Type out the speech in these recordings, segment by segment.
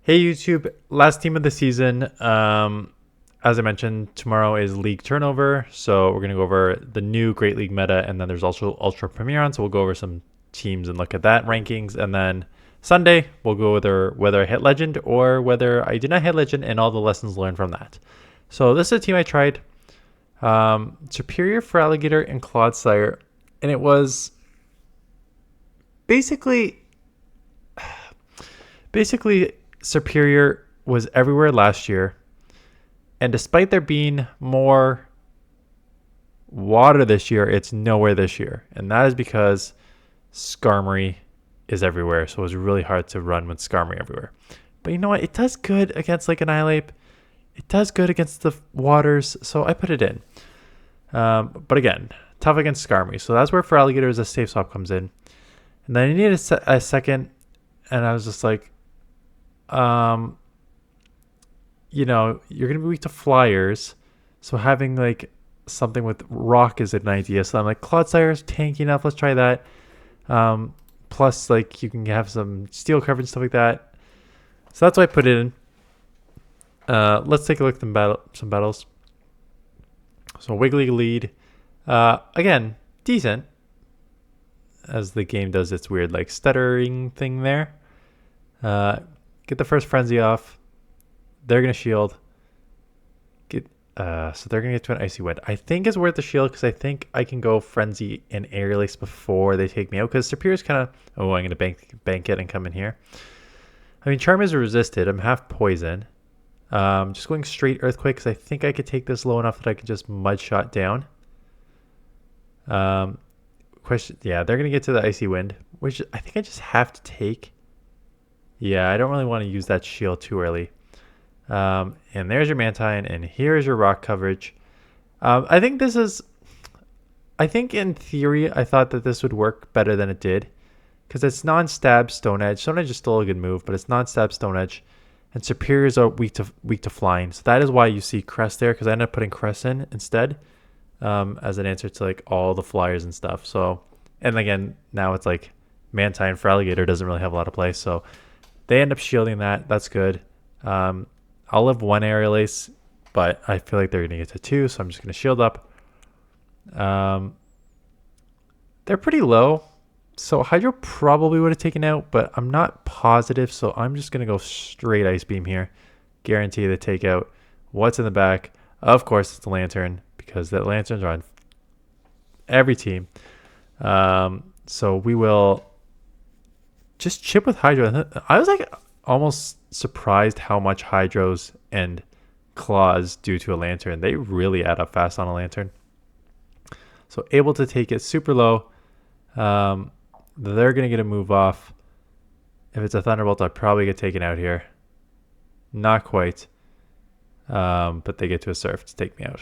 Hey YouTube, last team of the season. As I mentioned, tomorrow is league turnover, so we're gonna go over the new Great League meta, and then there's also Ultra Premier on, so we'll go over some teams and look at that rankings, and then Sunday we'll go over whether I hit Legend or whether I did not hit Legend and all the lessons learned from that. So this is a team I tried, Superior for Alligator and Clodsire, and it was basically basically Superior was everywhere last year, and despite there being more water this year, it's nowhere this year, and that is because Skarmory is everywhere, so it was really hard to run with Skarmory everywhere. But you know what? It does good against like an Annihilape. It does good against the waters, so I put it in. But again, tough against Skarmory, so that's where for Alligators a safe swap comes in. And then I needed a second, and I was just like, you're gonna be weak to flyers, so having like something with rock is an idea. So I'm like, Clodsire's tanky enough, let's try that. Plus, like, you can have some steel coverage and stuff like that. So that's why I put it in. Let's take a look at some battles. So Wiggly lead, again, decent, as the game does its weird like stuttering thing there. Get the first frenzy off. They're gonna shield. So they're gonna get to an icy wind. I think it's worth the shield because I think I can go frenzy and air release before they take me out. Because Superior's kind of, I'm gonna bank it and come in here. I mean, Charm is resisted. I'm half poison. Just going straight earthquake because I think I could take this low enough that I could just mud shot down. Yeah, they're gonna get to the icy wind, which I think I just have to take. Yeah, I don't really want to use that shield too early. And there's your Mantine, and here's your rock coverage. I think in theory, I thought that this would work better than it did. Because it's non-stab Stone Edge. Stone Edge is still a good move, but it's non-stab Stone Edge. And Superiors are weak to flying. So that is why you see Crest there, because I ended up putting Crest in instead. As an answer to like all the flyers and stuff. So, and again, now it's like Mantine for Alligator doesn't really have a lot of play. So they end up shielding that. That's good. I'll live one aerial ace, but I feel like they're going to get to two, so I'm just going to shield up. They're pretty low, so Hydro probably would have taken out, but I'm not positive, so I'm just going to go straight Ice Beam here. Guarantee the takeout. What's in the back? Of course, it's the Lantern, because the Lanterns are on every team. So we will just chip with Hydro. I was like almost surprised how much Hydros and Claws do to a Lantern. They really add up fast on a Lantern. So able to take it super low. They're going to get a move off. If it's a Thunderbolt, I'll probably get taken out here. Not quite. But they get to a Surf to take me out.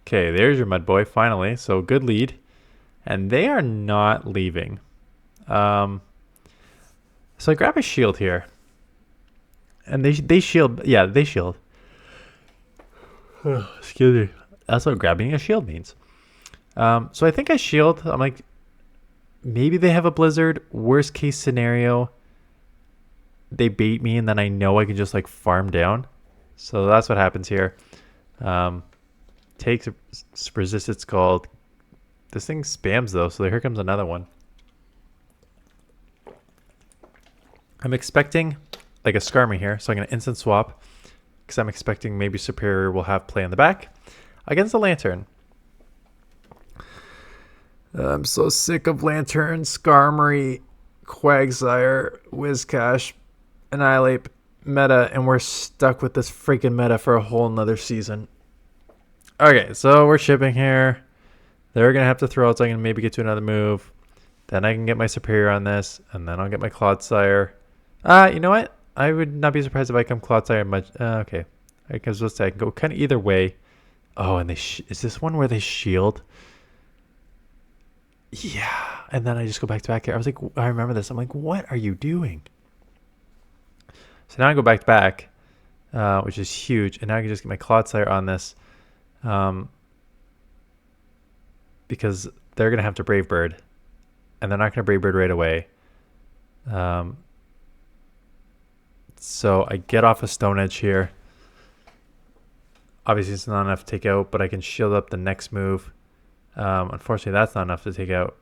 Okay, there's your Mud Boy, finally. So good lead. And they are not leaving. So I grab a shield here. And they shield. Yeah, they shield. Excuse me. That's what grabbing a shield means. So I think I shield. I'm like, maybe they have a Blizzard. Worst case scenario, they bait me, and then I know I can just like farm down. So that's what happens here. Takes resistance Scald. This thing spams though, so here comes another one. I'm expecting like a Skarmory here, so I'm going to instant swap because I'm expecting maybe Superior will have play in the back against the Lantern. I'm so sick of Lantern, Skarmory, Quagsire, Whiscash, Annihilape meta, and we're stuck with this freaking meta for a whole nother season. Okay, so we're shipping here. They're going to have to throw out so I can maybe get to another move. Then I can get my Superior on this, and then I'll get my Clodsire. You know what? I would not be surprised if I come Clodsire much. Okay. I can go kind of either way. Oh, and is this one where they shield? Yeah. And then I just go back to back here. I was like, I remember this. I'm like, what are you doing? So now I go back to back, which is huge. And now I can just get my Clodsire on this. because they're going to have to Brave Bird, and they're not going to Brave Bird right away. So I get off a Stone Edge here. Obviously, it's not enough to take out, but I can shield up the next move. Unfortunately, that's not enough to take out.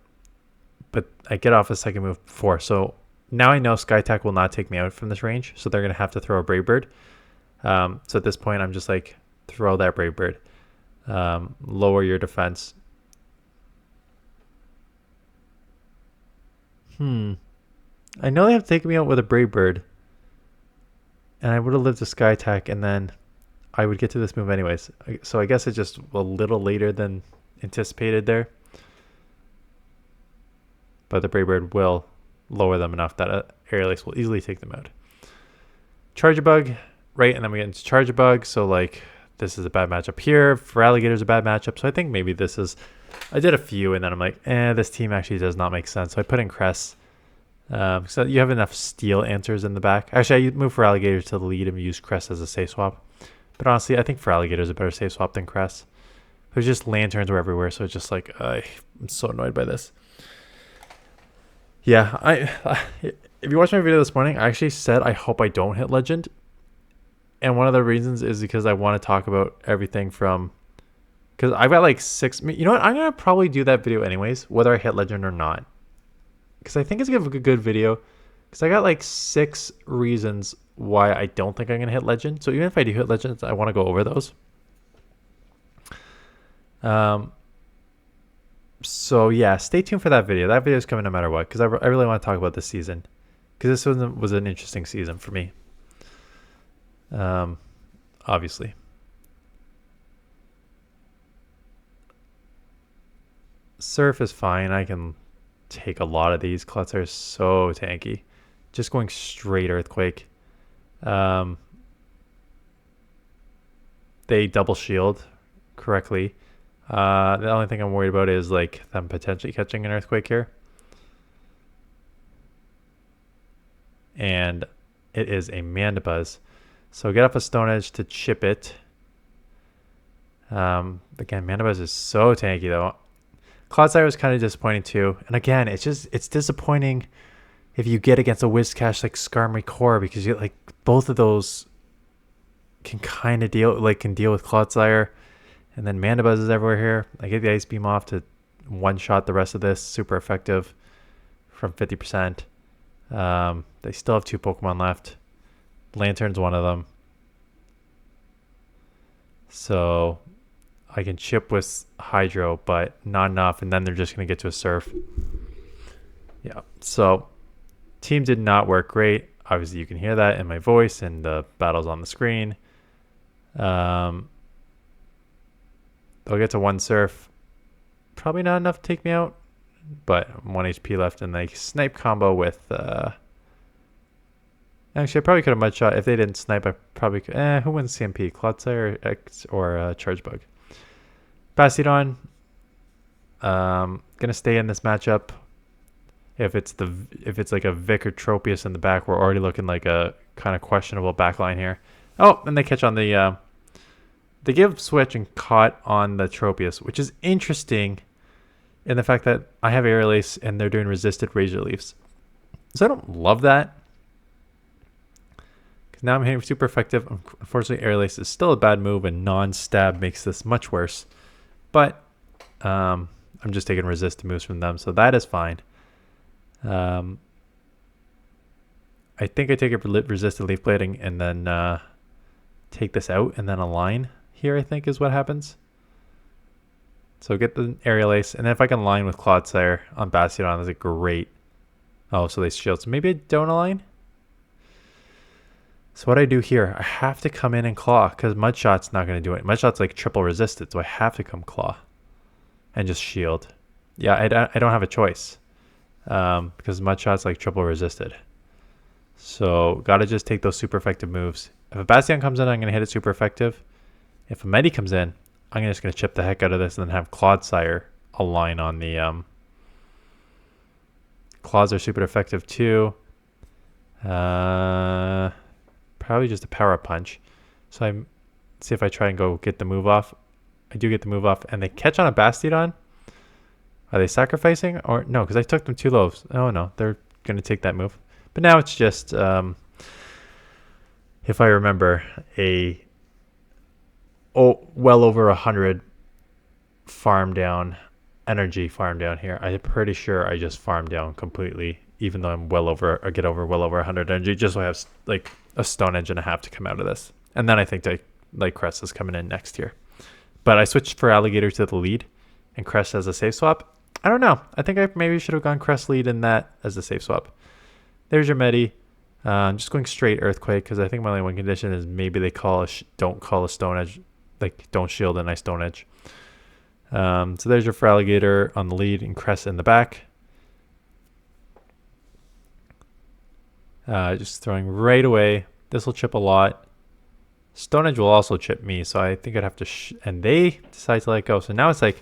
But I get off a second move before. So now I know Sky Attack will not take me out from this range. So they're going to have to throw a Brave Bird. So at this point, I'm just like, throw that Brave Bird. Lower your defense. I know they have to take me out with a Brave Bird. And I would have lived a Sky Attack, and then I would get to this move anyways. So I guess it's just a little later than anticipated there. But the Brave Bird will lower them enough that Aerial Ace will easily take them out. Charge-a-Bug, right? And then we get into Charge-a-Bug. So, like, this is a bad matchup here. For Alligator's a bad matchup. So I think maybe this is... I did a few, and then I'm like, this team actually does not make sense. So I put in Cress. So you have enough Steel answers in the back. Actually, I moved for Alligator to the lead and use Cress as a safe swap. But honestly, I think for Alligator is a better safe swap than Cress. There's just lanterns were everywhere, so it's just like, I'm so annoyed by this. Yeah, if you watched my video this morning, I actually said I hope I don't hit Legend. And one of the reasons is because I want to talk about everything from... Because I've got like 6... You know what? I'm going to probably do that video anyways, whether I hit Legend or not. Because I think it's going to be a good video. Because I got like 6 reasons why I don't think I'm going to hit Legend. So even if I do hit Legends, I want to go over those. So yeah, stay tuned for that video. That video is coming no matter what. Because I really want to talk about this season. Because this was an interesting season for me. Obviously. Surf is fine. I can... take a lot of these. Klutzer is so tanky. Just going straight Earthquake. They double shield correctly. The only thing I'm worried about is like them potentially catching an Earthquake here. And it is a Mandibuzz. So get up a Stone Edge to chip it. Again, Mandibuzz is so tanky though. Clodsire was kind of disappointing too. And again, it's disappointing if you get against a Whiscash like Skarmory Core, because you like both of those can kind of deal with Clodsire. And then Mandibuzz is everywhere here. I get the Ice Beam off to one-shot the rest of this. Super effective from 50%. They still have 2 Pokemon left. Lantern's one of them. So... I can chip with Hydro, but not enough, and then they're just going to get to a Surf. Yeah, so team did not work great. Obviously, you can hear that in my voice and the battles on the screen. They'll get to 1 Surf. Probably not enough to take me out, but 1 HP left, and they snipe combo with... Actually, I probably could have mud shot. If they didn't snipe, I probably could... who wins CMP? Clodsire or Charge-Bug? Bastiodon, gonna stay in this matchup. If it's like a Vic or Tropius in the back, we're already looking like a kind of questionable backline here. Oh, and they catch on the they give switch and caught on the Tropius, which is interesting in the fact that I have Aerial Ace and they're doing resisted Razor Leafs. So I don't love that. Because now I'm hitting super effective. Unfortunately, Aerial Ace is still a bad move, and non-stab makes this much worse. But I'm just taking resisted moves from them, so that is fine. I think I take a resisted Leaf Blading and then take this out and then align here, I think is what happens. So get the Aerial Ace, and then if I can align with Clodsire on Bastiodon, that's a great... Oh, so they shield. So maybe I don't align? So what I do here, I have to come in and Claw, because Mudshot's not going to do it. Mudshot's like triple resisted, so I have to come Claw and just shield. Yeah, I don't have a choice because Mudshot's like triple resisted. So got to just take those super effective moves. If a Bastion comes in, I'm going to hit it super effective. If a Medi comes in, I'm just going to chip the heck out of this and then have Clodsire align on the... Claws are super effective too. Probably just a Power Punch. So I see if I try and go get the move off. I do get the move off, and they catch on a Bastiodon. Are they sacrificing? Or no, because I took them 2 lows. Oh no, they're going to take that move. But now it's just, if I remember, well over 100 energy farm down here. I'm pretty sure I just farmed down completely, even though I'm well over 100 energy, just so I have like a Stone Edge and a half to come out of this. And then I think like Crest is coming in next here. But I switched for Alligator to the lead and Crest as a safe swap. I don't know. I think I maybe should have gone Crest lead and that as a safe swap. There's your Medi. I'm just going straight Earthquake because I think my only one condition is maybe they don't call a Stone Edge, like don't shield and I Stone Edge. So there's your Alligator on the lead and Crest in the back. Just throwing right away. This will chip a lot. Stone Edge will also chip me, so I think I'd have to... and they decide to let go. So now it's like...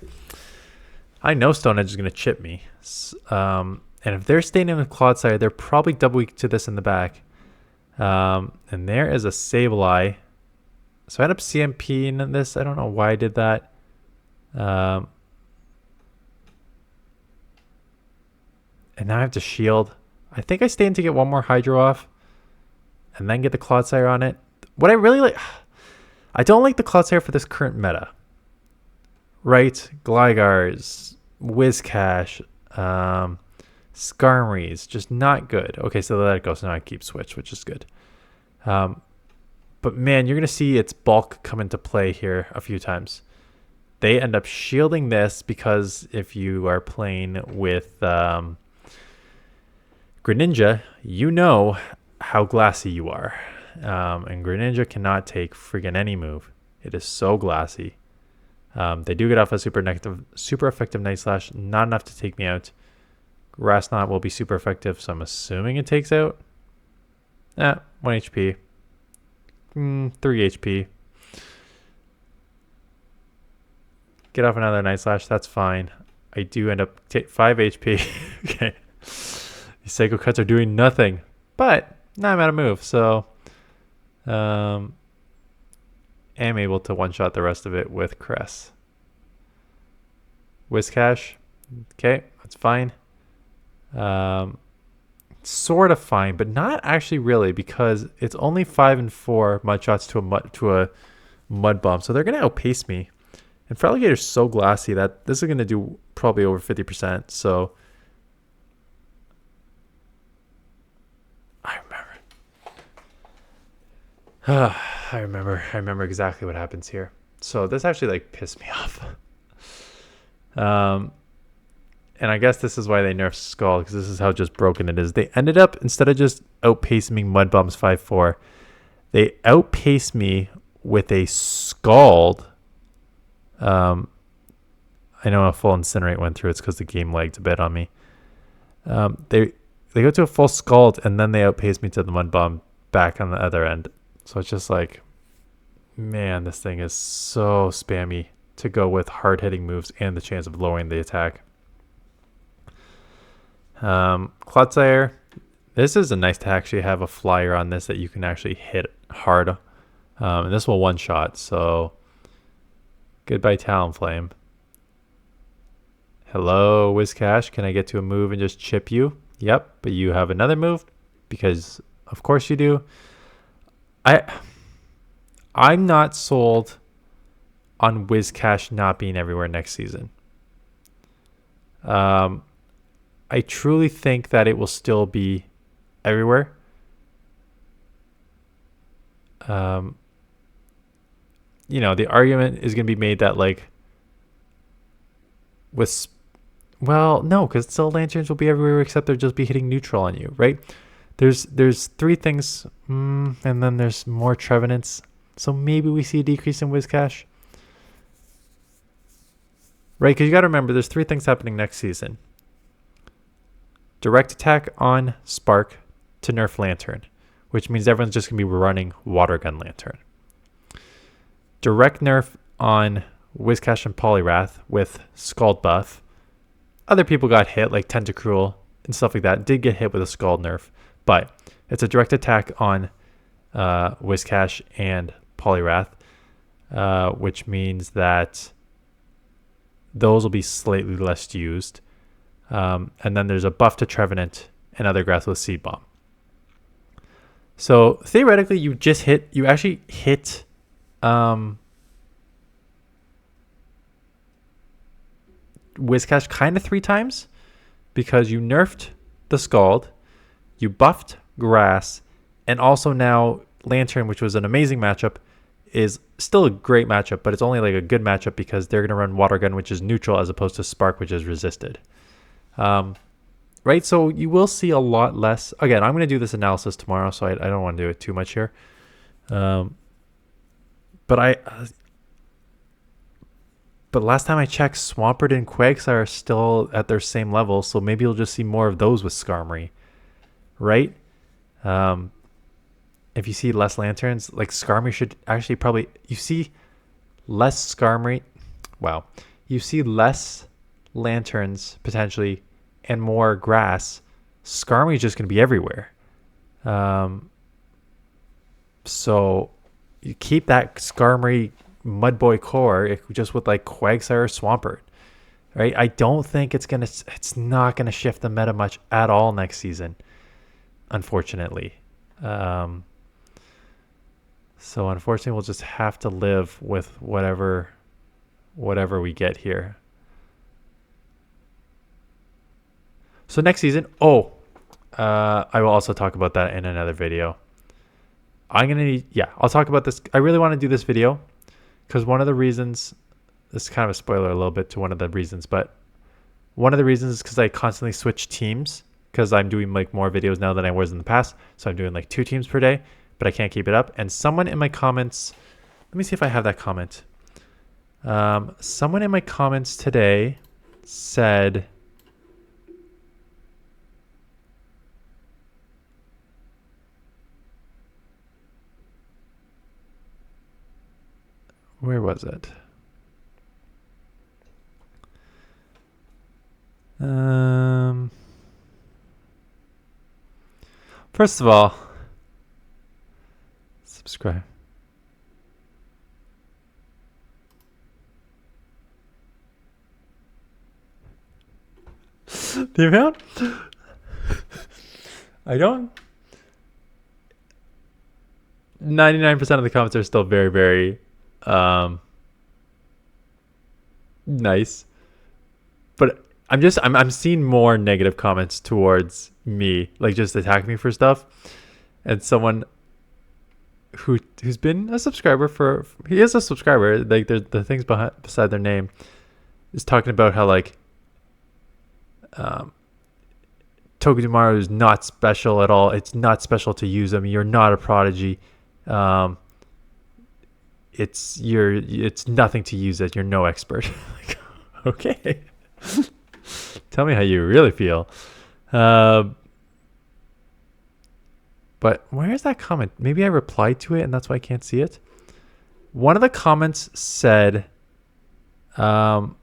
I know Stone Edge is going to chip me. And if they're staying in the Clodsire, they're probably double weak to this in the back. And there is a Sableye. So I end up CMPing this. I don't know why I did that. And now I have to shield. I think I stay in to get one more Hydro off. And then get the Clodsire on it. What I really like... I don't like the Clodsire for this current meta. Right? Glygars, Whiscash, Skarmories, just not good. Okay, so let it go. So now I keep Switch, which is good. But man, you're going to see its bulk come into play here a few times. They end up shielding this because if you are playing with Greninja, you know how glassy you are. And Greninja cannot take friggin' any move. It is so glassy. They do get off a super effective Night Slash. Not enough to take me out. Grass Knot will be super effective, so I'm assuming it takes out. 1 HP. 3 HP. Get off another Night Slash. That's fine. I do end up 5 HP. Okay. These Psycho Cuts are doing nothing. But now I'm out of move, so... am able to one-shot the rest of it with Cress. Whiscash. Okay, that's fine. Sort of fine, but not actually really because it's only 5 and 4 mud shots to a mud bomb, so they're gonna outpace me. And Feraligator's so glassy that this is gonna do probably over 50%. So I remember exactly what happens here. So this actually like pissed me off. And I guess this is why they nerfed Scald, because this is how just broken it is. They ended up, instead of just outpacing me Mud Bombs 5-4, they outpaced me with a Scald. I know a full Incinerate went through. It's because the game lagged a bit on me. They go to a full Scald, and then they outpaced me to the Mud Bomb back on the other end. So it's just like, man, this thing is so spammy to go with hard-hitting moves and the chance of lowering the attack. Clodsire, this is nice to actually have a flyer on this that you can actually hit hard. And this will one-shot, so goodbye Talonflame. Hello, Whiscash, can I get to a move and just chip you? Yep, but you have another move, because of course you do. I'm not sold on Whiscash not being everywhere next season. I truly think that it will still be everywhere. You know, the argument is going to be made that like well, no, because still Lanturns will be everywhere except they'll just be hitting neutral on you, right? There's 3 things, and then there's more Trevenants. So maybe we see a decrease in Whiscash. Right, because you got to remember, there's 3 things happening next season. Direct attack on Spark to nerf Lantern, which means everyone's just going to be running Water Gun Lantern. Direct nerf on Whiscash and Poliwrath with Scald buff. Other people got hit, like Tentacruel and stuff like that, did get hit with a Scald nerf, but it's a direct attack on Whiscash and Poliwrath, which means that those will be slightly less used. And then there's a buff to Trevenant and other grass with Seed Bomb. So theoretically, you actually hit Whiscash kind of 3 times, because you nerfed the Scald, you buffed Grass, and also now Lantern, which was an amazing matchup, is still a great matchup, but it's only like a good matchup because they're going to run Water Gun, which is neutral, as opposed to Spark, which is resisted. Right? So you will see a lot less. Again, I'm going to do this analysis tomorrow, so I don't want to do it too much here. But last time I checked, Swampert and Quagsire are still at their same level, so maybe you'll just see more of those with Skarmory, right? If you see less Lanterns, like Skarmory should actually probably... You see less Skarmory... Wow. You see less Lanterns, potentially, and more Grass. Skarmory is just going to be everywhere. So you keep that Skarmory Mudboy core just with like Quagsire or Swampert, right? I don't think it's not gonna shift the meta much at all next season, unfortunately. So unfortunately, we'll just have to live with whatever we get here. So next season, I will also talk about that in another video. I'll talk about this. I really want to do this video because one of the reasons, this is kind of a spoiler a little bit to one of the reasons, but one of the reasons is because I constantly switch teams because I'm doing like more videos now than I was in the past. So I'm doing like 2 teams per day, but I can't keep it up. And someone in my comments, let me see if I have that comment. Someone in my comments today said, where was it? First of all, subscribe. The amount? I don't. 99% of the comments are still very, very nice, but I'm seeing more negative comments towards me, like just attack me for stuff. And someone who's been a subscriber he is a subscriber, like the things beside their name is talking about how like Togedemaru is not special at all. It's not special to use them. You're not a prodigy. It's nothing to use it. You're no expert. Like, okay. Tell me how you really feel. But where's that comment? Maybe I replied to it and that's why I can't see it. One of the comments said, the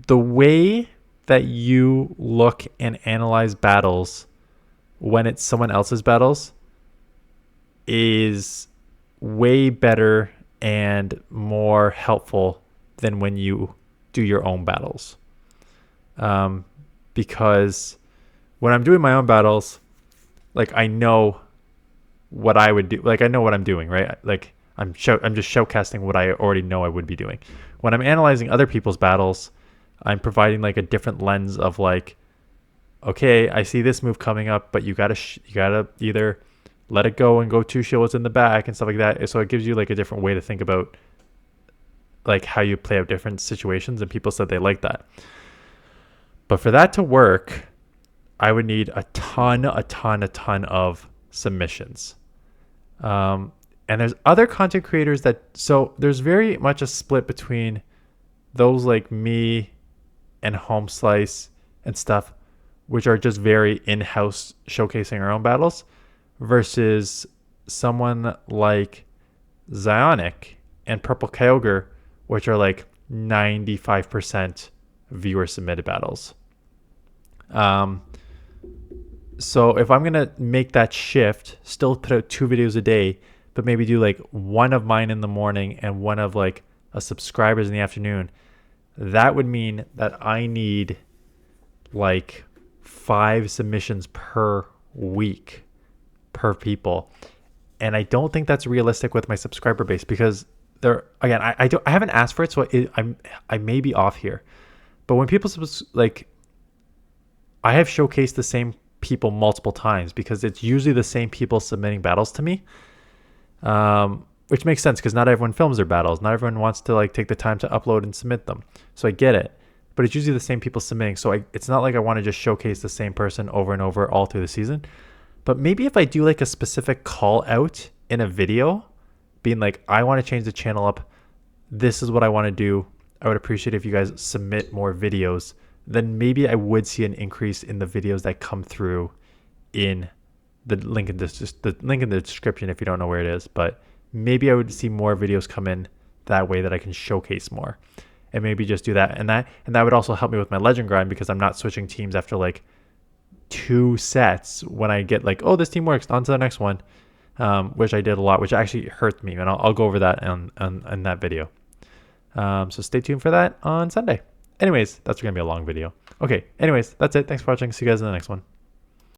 way that you look and analyze battles when it's someone else's battles is way better and more helpful than when you do your own battles. Because when I'm doing my own battles, like I know what I would do. Like I know what I'm doing, right? Like I'm just shoutcasting what I already know I would be doing. When I'm analyzing other people's battles, I'm providing like a different lens of like, okay, I see this move coming up, but you gotta either let it go and go 2 shields in the back and stuff like that. So it gives you like a different way to think about like how you play out different situations, and people said they like that. But for that to work, I would need a ton of submissions. And there's other content creators so there's very much a split between those like me and Home Slice and stuff, which are just very in-house showcasing our own battles, versus someone like Zionic and Purple Kyogre, which are like 95% viewer submitted battles. So if I'm gonna make that shift, still put out 2 videos a day, but maybe do like one of mine in the morning and one of like a subscriber's in the afternoon, that would mean that I need like 5 submissions per week per people. And I don't think that's realistic with my subscriber base because there again, I haven't asked for it, so I may be off here. But when people like, I have showcased the same people multiple times because it's usually the same people submitting battles to me, which makes sense because not everyone films their battles. Not everyone wants to like take the time to upload and submit them. So I get it, but it's usually the same people submitting. So it's not like I want to just showcase the same person over and over all through the season. But maybe if I do like a specific call out in a video, being like, I want to change the channel up. This is what I want to do. I would appreciate if you guys submit more videos. Then maybe I would see an increase in the videos that come through in the link in the description if you don't know where it is. But maybe I would see more videos come in that way that I can showcase more. And maybe just do that. And that would also help me with my legend grind because I'm not switching teams after like 2 sets when I get like, oh, this team works, on to the next one, which I did a lot, which actually hurt me. And I'll go over that on that video. So stay tuned for that on Sunday. Anyways, that's going to be a long video. Okay, anyways, that's it. Thanks for watching. See you guys in the next one.